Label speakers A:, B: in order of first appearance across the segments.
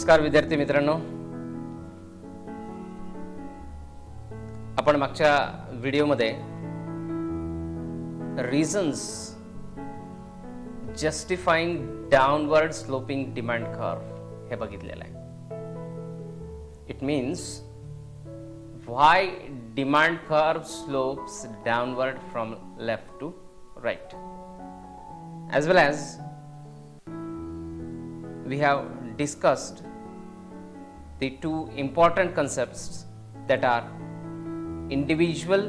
A: नमस्कार विद्यार्थी मित्रांनो, आपण मागच्या व्हिडिओमध्ये reasons justifying downward sloping demand curve हे बघितलेलं आहे. It means why demand curve slopes downward from left to right, as well as we have discussed the two important concepts that are individual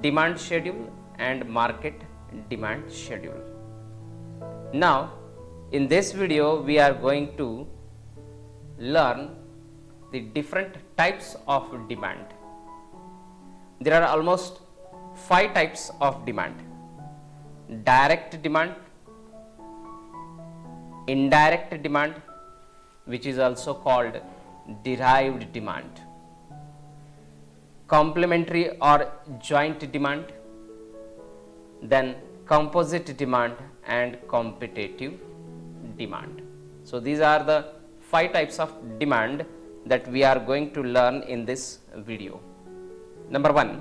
A: demand schedule and market demand schedule. Now in this video we are going to learn the different types of demand. There are almost 5 types of demand: direct demand, indirect demand, which is also called derived demand, complementary or joint demand, then composite demand and competitive demand. So these are the 5 types of demand that we are going to learn in this video. Number 1,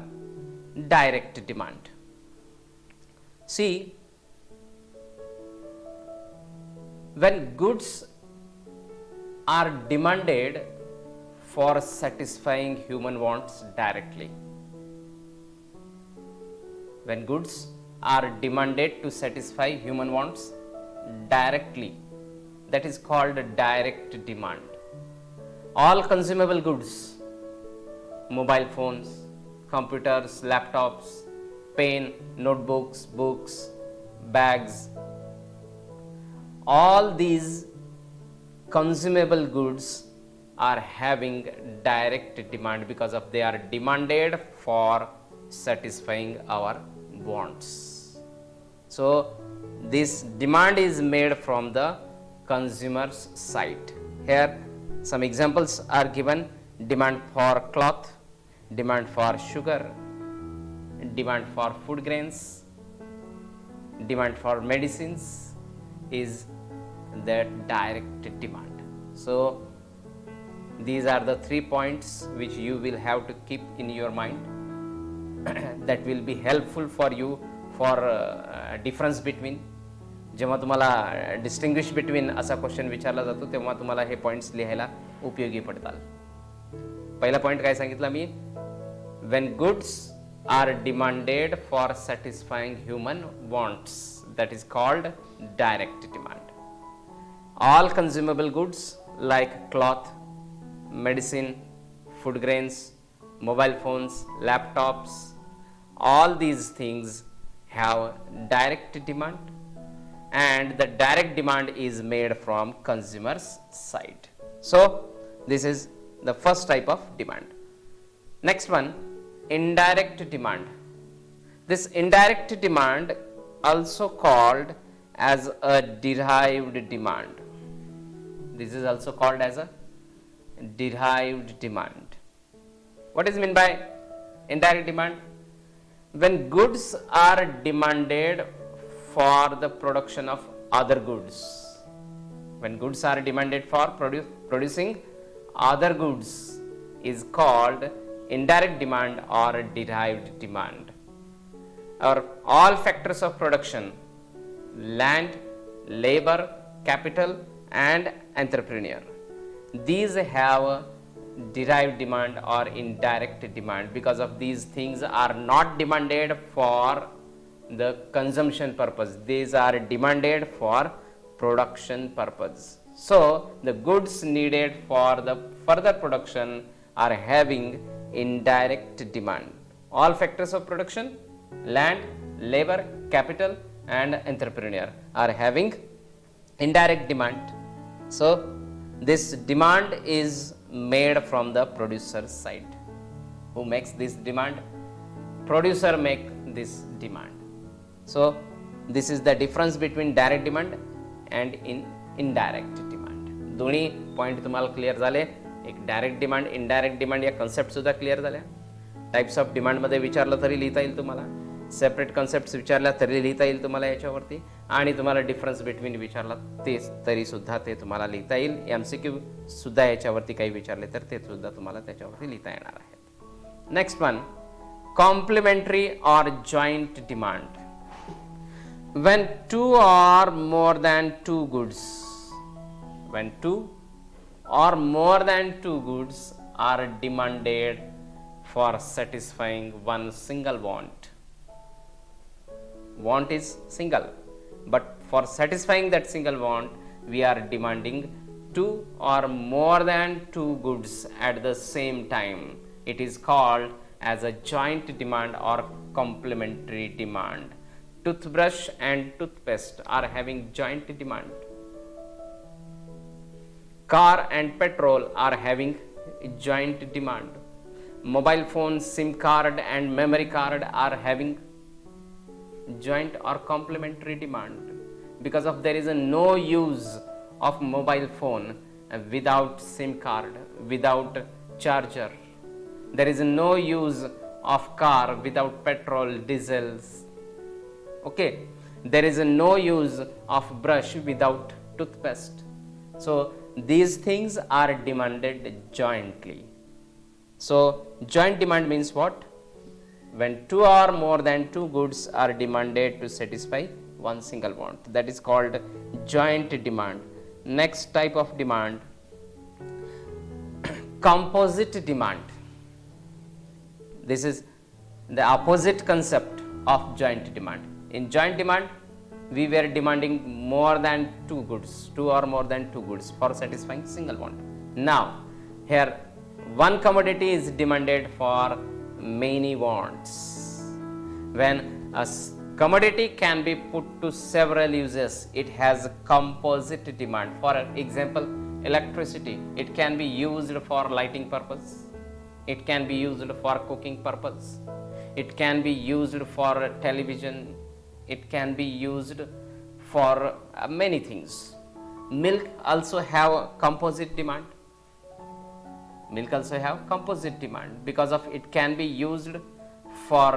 A: direct demand. See, when goods are demanded for satisfying human wants directly, when goods are demanded to satisfy human wants directly, that is called direct demand. All consumable goods, mobile phones, computers, laptops, pen, notebooks, books, bags, all these consumable goods are having direct demand because of they are demanded for satisfying our wants. So this demand is made from the consumer's side. Here some examples are given: demand for cloth, demand for sugar, demand for food grains, demand for medicines is the direct demand. So these are the 3 points which you will have to keep in your mind that will be helpful for you for difference between. जेव्हा तुम्हाला distinguish between असा question विचारला जातो तेव्हा तुम्हाला हे points लिहायला उपयोगी पडतात. पहिला पॉइंट काय सांगितला मी? when goods are demanded for satisfying human wants, that is called direct demand. All consumable goods like cloth, medicine, food grains, mobile phones, laptops, all these things have direct demand, and the direct demand is made from consumer's side. So this is the first type of demand. Next one, indirect demand. This indirect demand also called as a derived demand. This is also called as a derived demand. What is meant by indirect demand? When goods are demanded for the production of other goods. When goods are demanded for producing other goods is called indirect demand or derived demand. Or all factors of production, land, labor, capital and entrepreneur, these have derived demand or indirect demand because of these things are not demanded for the consumption purpose, these are demanded for production purpose. So the goods needed for the further production are having indirect demand. All factors of production, land, labor, capital and entrepreneur are having indirect demand. So this demand is made from the producer's side. Who makes this demand? Producer make this demand. So this is the difference between direct demand and indirect demand. दोन्ही point तुम्हाला clear झाले. एक direct demand, indirect demand या concept सुद्धा clear झाल्या. Types of demand मध्ये विचारलं तरी लिहिता येईल तुम्हाला. सेपरेट कन्सेप्ट विचारल्या तरी लिहिता येईल तुम्हाला याच्यावरती, आणि तुम्हाला डिफरन्स बिटवीन विचारला ते तरी सुद्धा ते तुम्हाला लिहिता येईल. MCQ सुद्धा याच्यावरती काही विचारले तर ते सुद्धा तुम्हाला त्याच्यावरती लिहिता येणार आहेत. Next one, complementary or joint demand. When two or more than two goods, when two or more than two goods are demanded for satisfying one single want. Want is single, but for satisfying that single want, we are demanding two or more than two goods at the same time. It is called as a joint demand or complementary demand. Toothbrush and toothpaste are having joint demand. Car and petrol are having joint demand. Mobile phone, SIM card and memory card are having joint or complementary demand, because of there is a no use of mobile phone without SIM card, without charger. There is no use of car without petrol, diesels. Okay, there is no use of brush without toothpaste. So these things are demanded jointly. So joint demand means what? When two or more than two goods are demanded to satisfy one single want, that is called joint demand. Next type of demand, composite demand. This is the opposite concept of joint demand. In joint demand, we were demanding more than two goods, two or more than two goods for satisfying single want. Now, here one commodity is demanded for many wants. When a commodity can be put to several uses, it has composite demand. For example, electricity, it can be used for lighting purpose, it can be used for cooking purpose, it can be used for television, it can be used for many things. Milk also have composite demand. Milk also have composite demand, because of it can be used for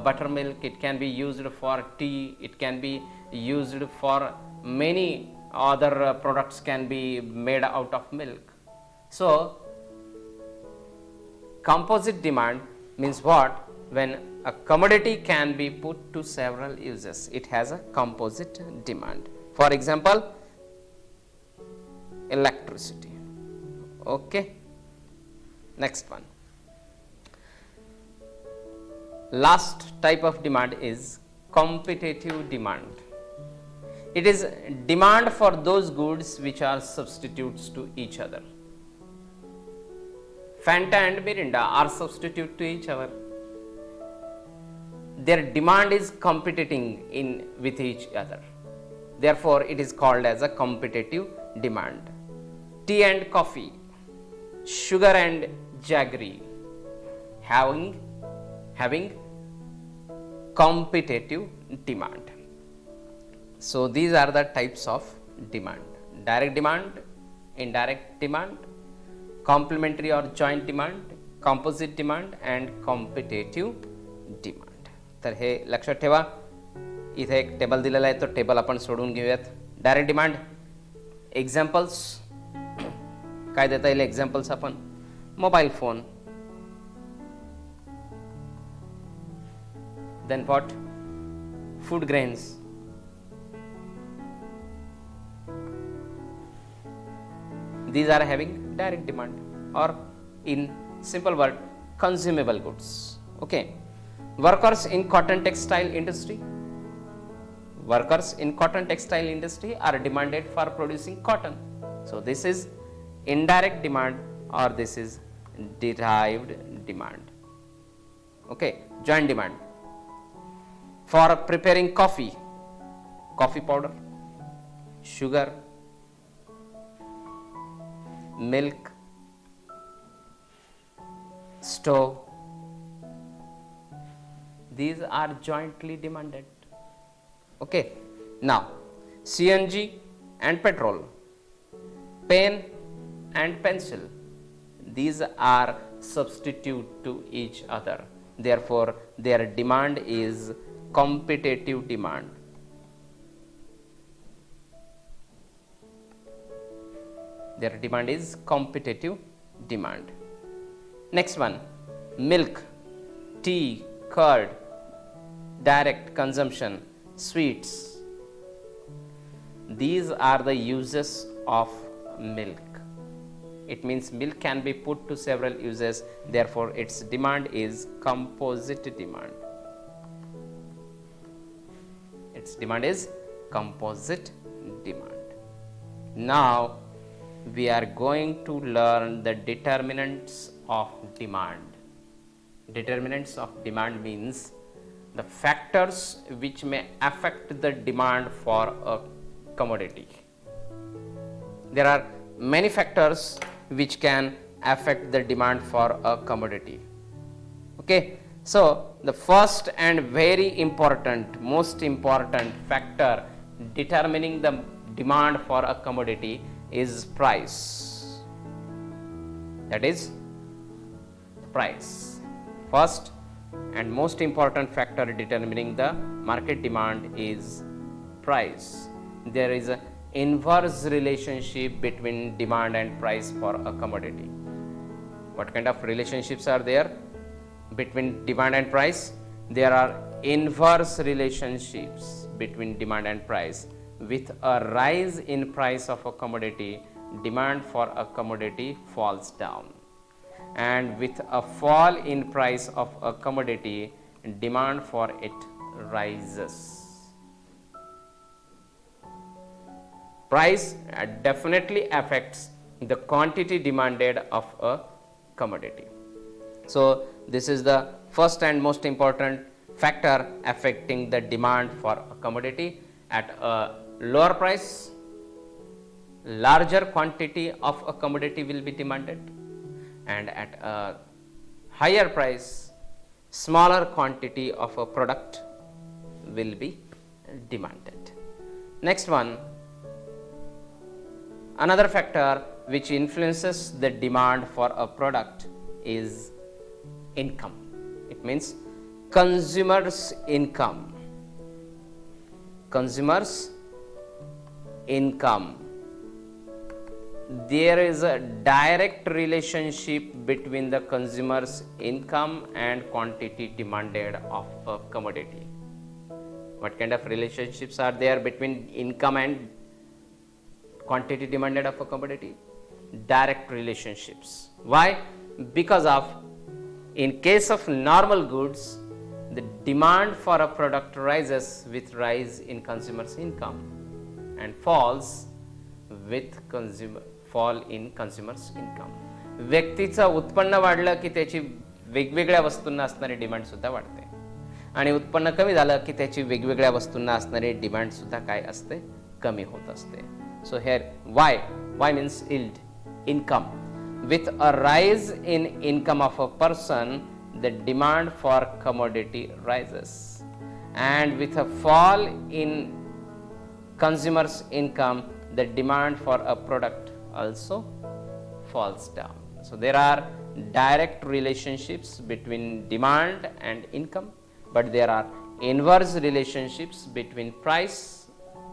A: buttermilk, it can be used for tea, it can be used for many other products can be made out of milk. So composite demand means what? When a commodity can be put to several uses, it has a composite demand. For example, electricity. Okay, next one, last type of demand is competitive demand. It is demand for those goods which are substitutes to each other. Fanta and Mirinda are substitute to each other. Their demand is competing with each other. Therefore, it is called as a competitive demand. Tea and coffee, sugar and jaggery, having competitive demand. So these are the types of demand: direct demand, indirect demand, complementary or joint demand, composite demand and competitive demand. तर हे लक्षात ठेवा. इथे एक table दिलेला आहे, तो table आपण सोडून घेऊयात. डायरेक्ट डिमांड एक्झाम्पल्स काय देता येईल? एक्झाम्पल्स आपण mobile phone, then what, food grains, these are having direct demand, or in simple word, consumable goods. Okay, workers in cotton textile industry, workers in cotton textile industry are demanded for producing cotton. So this is indirect demand, or this is derived demand. Okay, joint demand. For preparing coffee, coffee powder, sugar, milk, stove, these are jointly demanded. Okay, now CNG and petrol, pen and pencil, these are substitute to each other. Therefore, their demand is competitive demand. Their demand is competitive demand. Next one, milk, tea, curd, direct consumption, sweets. These are the uses of milk. It means milk can be put to several uses, therefore its demand is composite demand. Its demand is composite demand. Now we are going to learn the determinants of demand. Determinants of demand means the factors which may affect the demand for a commodity. There are many factors which can affect the demand for a commodity. Okay, so the first and very important, most important factor determining the demand for a commodity is price. That is price. First and most important factor determining the market demand is price. There is an inverse relationship between demand and price for a commodity. What kind of relationships are there between demand and price? There are inverse relationships between demand and price. With a rise in price of a commodity, demand for a commodity falls down. And with a fall in price of a commodity, demand for it rises. Price definitely affects the quantity demanded of a commodity. So this is the first and most important factor affecting the demand for a commodity. At a lower price, larger quantity of a commodity will be demanded, and at a higher price, smaller quantity of a product will be demanded. Next one, another factor which influences the demand for a product is income. It means consumers' income. Consumers' income. There is a direct relationship between the consumer's income and quantity demanded of a commodity. What kind of relationships are there between income and quantity demanded of a commodity? Direct relationships. Why? Because of, in case of normal goods, the demand for a product rises with rise in consumer's income and falls with fall in consumer's income. व्यक्तीचं उत्पन्न वाढलं की त्याची वेगवेगळ्या वस्तूंना असणारी demand सुद्धा वाढते, आणि उत्पन्न कमी झालं की त्याची वेगवेगळ्या वस्तूंना असणारी डिमांड सुद्धा काय असते, कमी होत असते. So here why means yield, income. With a rise in income of a person, the demand for commodity rises, and with a fall in consumer's income, the demand for a product also falls down. So there are direct relationships between demand and income, but there are inverse relationships between price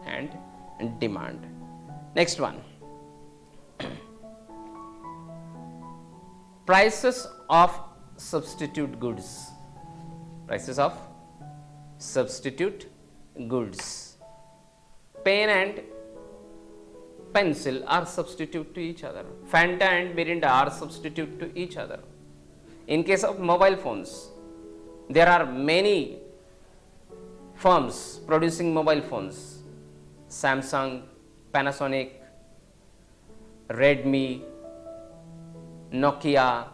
A: and demand. Next one, prices of substitute goods. Prices of substitute goods. Pen and pencil are substitute to each other. Fanta and Mirinda are substitute to each other. In case of mobile phones, there are many firms producing mobile phones. Samsung, Panasonic, Redmi, Nokia.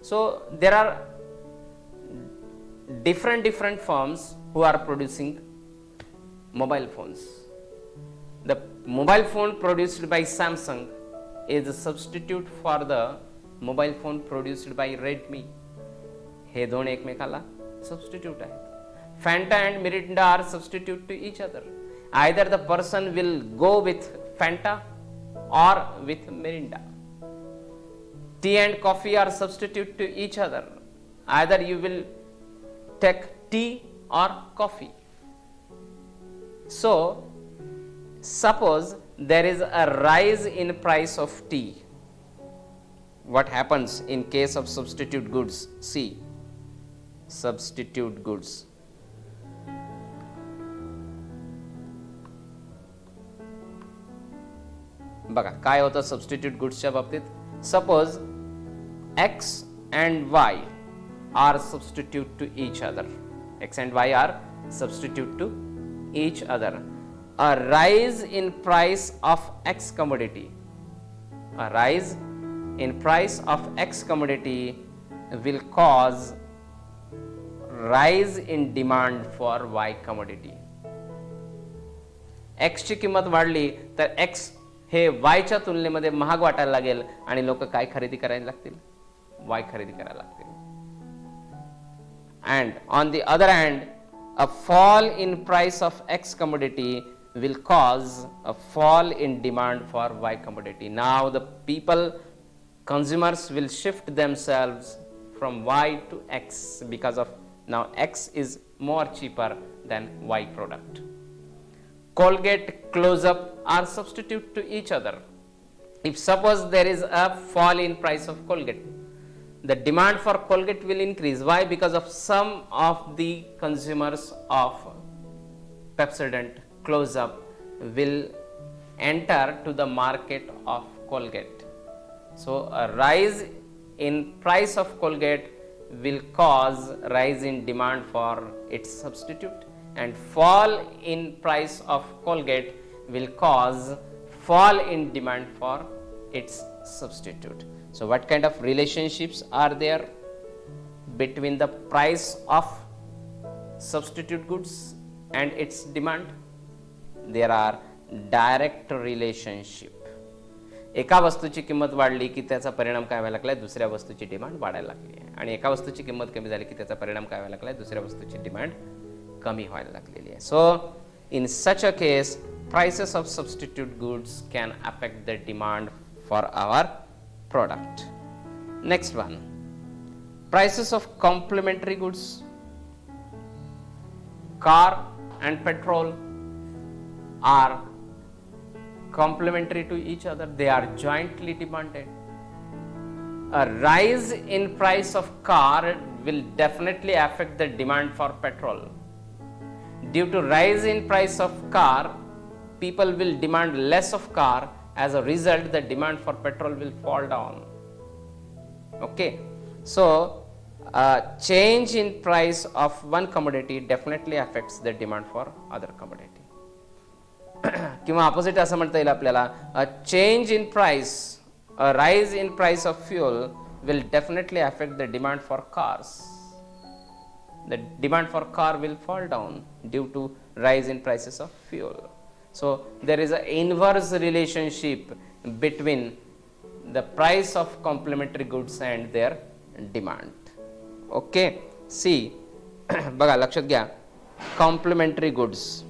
A: So there are different firms who are producing mobile phones. The mobile phone produced by Samsung is a substitute for the mobile phone produced by Redmi. हे दोन एकमेकाला substitute आहेत. Fanta and Mirinda are substitute to each other. Either the person will go with Fanta or with Mirinda. Tea and coffee are substitute to each other. Either you will take tea or coffee. So, suppose there is a rise in price of tea. What happens in case of substitute goods? See, substitute goods. बघा काय होतं substitute गुड्सच्या बाबतीत. Suppose x and y are substitute to each other. X and y are substitute to each other. A rise in price of x commodity. A rise in price of x commodity will cause rise in demand for y commodity. x ची किंमत वाढली तर x हे y च्या तुलनेमध्ये महाग वाटायला लागेल आणि लोक काय खरेदी करायला लागतील? y खरेदी करायला लागतील. And on the other hand, a fall in price of x commodity will cause a fall in demand for y commodity. Now the people, consumers will shift themselves from y to x because of now x is more cheaper than y product. Colgate, Close-Up are substitute to each other. If suppose there is a fall in price of Colgate, the demand for Colgate will increase. Why? Because of some of the consumers of Pepsodent, Close-Up will enter to the market of Colgate. So a rise in price of Colgate will cause rise in demand for its substitute, and fall in price of Colgate will cause fall in demand for its substitute. So what kind of relationships are there between the price of substitute goods and its demand? There are direct relationship. एका वस्तूची किंमत वाढली की त्याचा परिणाम काय व्हायला लागलाय? दुसऱ्या वस्तूची डिमांड वाढायला लागली आहे. आणि एका वस्तूची किंमत कमी झाली की त्याचा परिणाम काय व्हायला लागलाय? दुसऱ्या वस्तूची डिमांड कमी व्हायला लागलेली आहे. So in such a case, prices of substitute goods can affect the demand for our product. Next one, prices of complementary goods. Car and petrol are complementary to each other. They are jointly demanded. A rise in price of car will definitely affect the demand for petrol. Due to rise in price of car, people will demand less of car. As a result, the demand for petrol will fall down. Okay, so change in price of one commodity definitely affects the demand for other commodity. किंवा opposite असं म्हणता येईल आपल्याला, a change in price, a rise in price of fuel will definitely affect the demand for cars. The demand for car will fall down due to rise in prices of fuel. So there is an inverse relationship between the price of complementary goods and their demand. Okay, see, बघा लक्षात घ्या, complementary goods.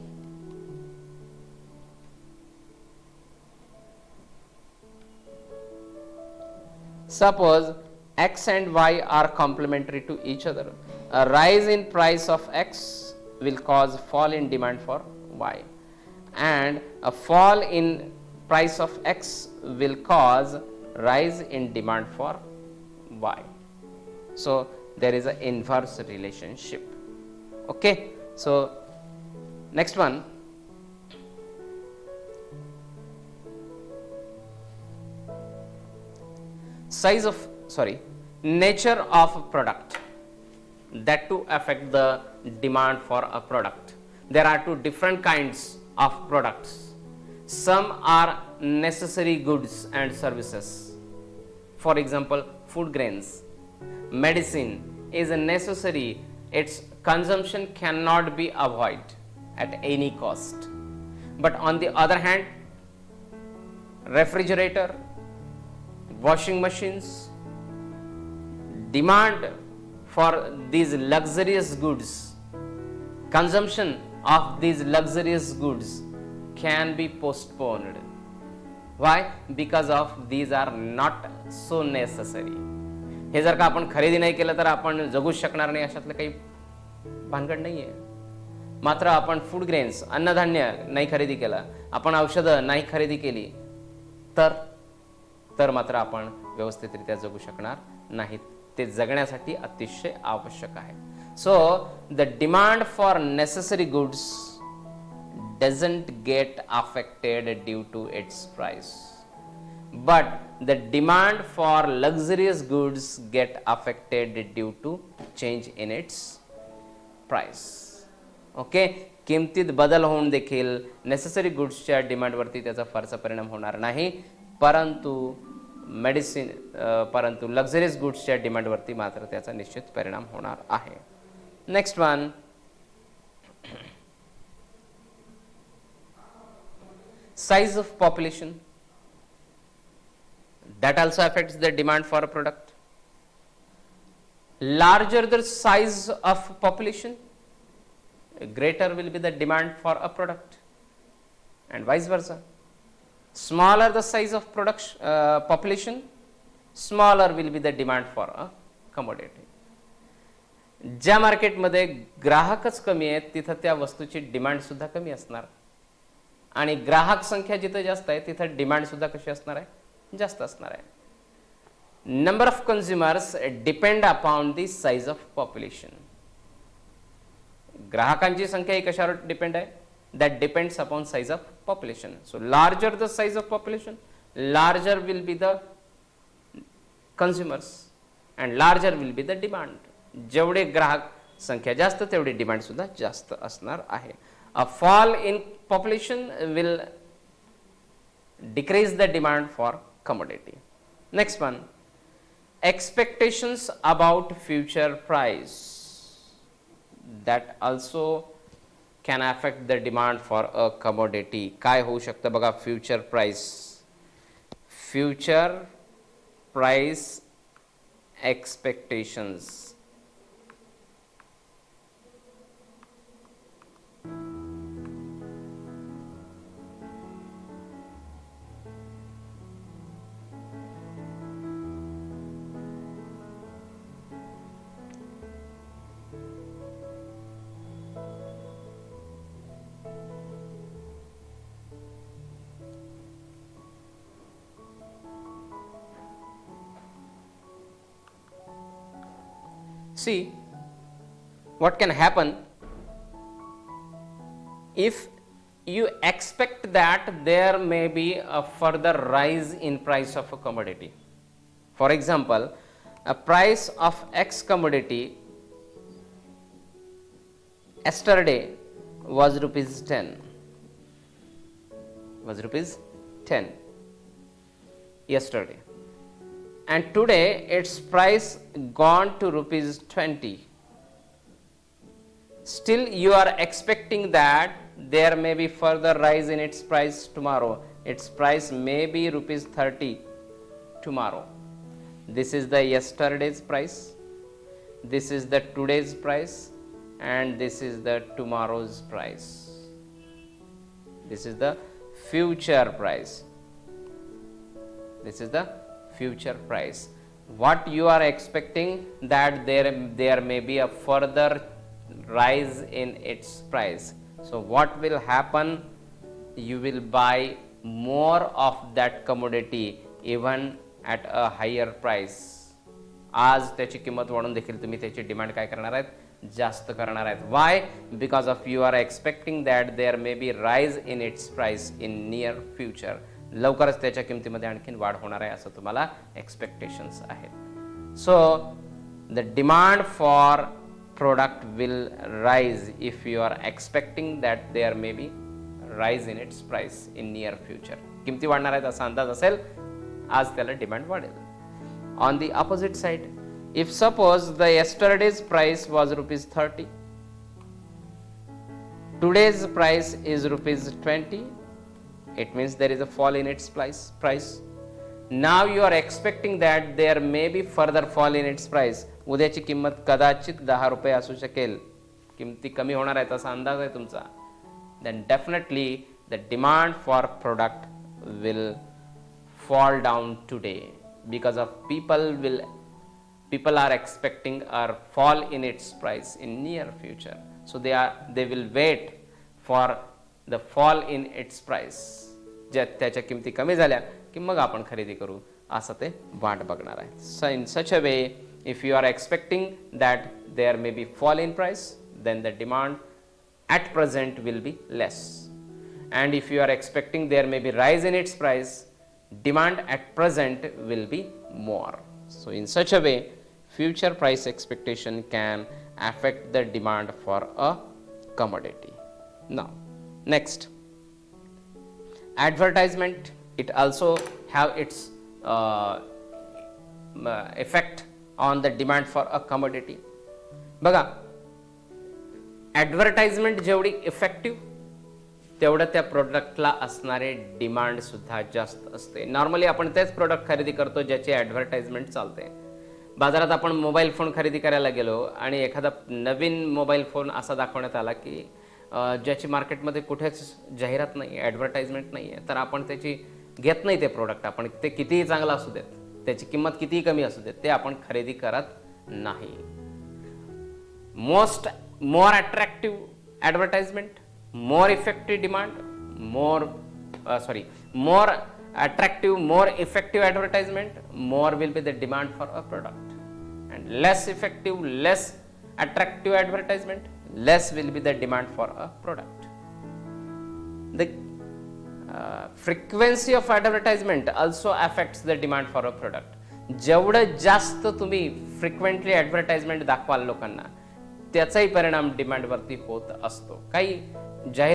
A: Suppose x and y are complementary to each other. A rise in price of x will cause fall in demand for y, and a fall in price of x will cause rise in demand for y. So there is an inverse relationship. Okay, so next one, nature of a product, that to affect the demand for a product. There are two different kinds of products. Some are necessary goods and services. For example, food grains. Medicine is a necessary, its consumption cannot be avoided at any cost. But on the other hand, refrigerator, washing machines, demand for these luxurious goods, consumption of these luxurious goods can be postponed. Why? Because of these are not so necessary. हे जर का आपण खरेदी नाही केलं तर आपण जगूच शकणार नाही, अशातलं काही भानगड नाहीये. मात्र आपण फूड ग्रेन्स अन्नधान्य नाही खरेदी केलं, आपण औषधं नाही खरेदी केली, तर मात्र आपण व्यवस्थितरित्या जगू शकणार नाहीत. ते जगण्यासाठी अतिशय आवश्यक आहे. सो the demand for necessary goods doesn't get affected due to its price, but the demand for luxurious goods get affected due to change in its price. Okay, किमतीत बदल होऊन देखील नेसेसरी गुड्सच्या डिमांडवरती त्याचा फारसा परिणाम होणार नाही, परंतु लक्झरियस गुड्सच्या डिमांडवरती मात्र त्याचा निश्चित परिणाम होणार आहे. Next one, size of population, that also affects the demand for a product. Larger the size of population, greater will be the demand for a product, and vice versa. Smaller the size of population, smaller will be the demand for a commodity. ज्या मार्केटमध्ये ग्राहकच कमी आहेत तिथं त्या वस्तूची demand सुद्धा कमी असणार, आणि ग्राहक संख्या जिथे जास्त आहे तिथं डिमांड सुद्धा कशी असणार आहे, जास्त असणार आहे. Number of consumers depend upon the size of population. ग्राहकांची संख्या ही कशावर डिपेंड आहे, that depends upon size of population. So larger the size of population, larger will be the consumers and larger will be the demand. जेवढे ग्राहक संख्या जास्त तेवढी demand सुद्धा जास्त असणार आहे. A fall in population will decrease the demand for commodity. Next one, expectations about future price, that also can affect the demand for a commodity. काय होऊ शकतं बघा, future price expectations. See, what can happen if you expect that there may be a further rise in price of a commodity. For example, a price of X commodity yesterday was rupees 10. Yesterday, and today its price gone to rupees 20. Still you are expecting that there may be further rise in its price tomorrow. Its price may be rupees 30 tomorrow. This is the yesterday's price, this is the today's price, and this is the tomorrow's price. This is the future price. This is the future price. What you are expecting that there may be a further rise in its price. So what will happen, you will buy more of that commodity even at a higher price. आज त्याची किंमत वाढून देखील तुम्ही त्याची demand काय करणार आहेत, जास्त करणार आहेत. Why? Because of you are expecting that there may be rise in its price in near future. लवकरच त्याच्या किमतीमध्ये आणखीन वाढ होणार आहे असं तुम्हाला एक्सपेक्टेशन्स आहेत. So the demand for product will rise if you are expecting that there may be rise in its price in near future. किमती वाढणार आहेत असा अंदाज असेल, आज त्याला डिमांड वाढेल. On the opposite side, if suppose the yesterday's price was rupees 30, today's price is rupees 20, it means there is a fall in its price. Now you are expecting that there may be further fall in its price. उद्याची किंमत कदाचित 10 रुपये असू शकेल, किमती कमी होणार आहेत असा अंदाज आहे तुमचा. Then definitely the demand for product will fall down today because of people are expecting a fall in its price in near future. So they will wait for the fall in its price. ज्या त्याच्या किमती कमी झाल्या की मग आपण खरेदी करू असं ते वाट बघणार आहे. So in such a way, if you are expecting that there may be fall in price, then the demand at present will be less. And if you are expecting there may be rise in its price, demand at present will be more. So in such a way, future price expectation can affect the demand for a commodity. Now, next, advertisement. It also have its effect on the demand for a commodity. बघा, advertisement जेवढी effective तेवढं त्या प्रोडक्टला असणारे demand सुद्धा जास्त असते. Normally आपण तेच प्रोडक्ट खरेदी करतो ज्याची ॲडव्हर्टाइजमेंट चालते. बाजारात आपण मोबाईल फोन खरेदी करायला गेलो आणि एखादा नवीन मोबाईल फोन असा दाखवण्यात आला की ज्याची मार्केटमध्ये कुठेच जाहिरात नाही, ॲडव्हर्टाइजमेंट नाही आहे, तर आपण त्याची घेत नाही ते प्रोडक्ट. आपण ते कितीही चांगलं असू देत, त्याची किंमत कितीही कमी असू देत, ते आपण खरेदी करत नाही. more attractive advertisement, more effective demand, more attractive, more effective advertisement, more will be the demand for a product. And less effective, less attractive advertisement, less will be the demand for a product. The frequency of advertisement also affects the demand for a product. जेवढं जास्त तुम्ही frequently advertisement दाखवाल लोकांना, त्याचाही परिणाम डिमांडवरती होत असतो. काही जाहीर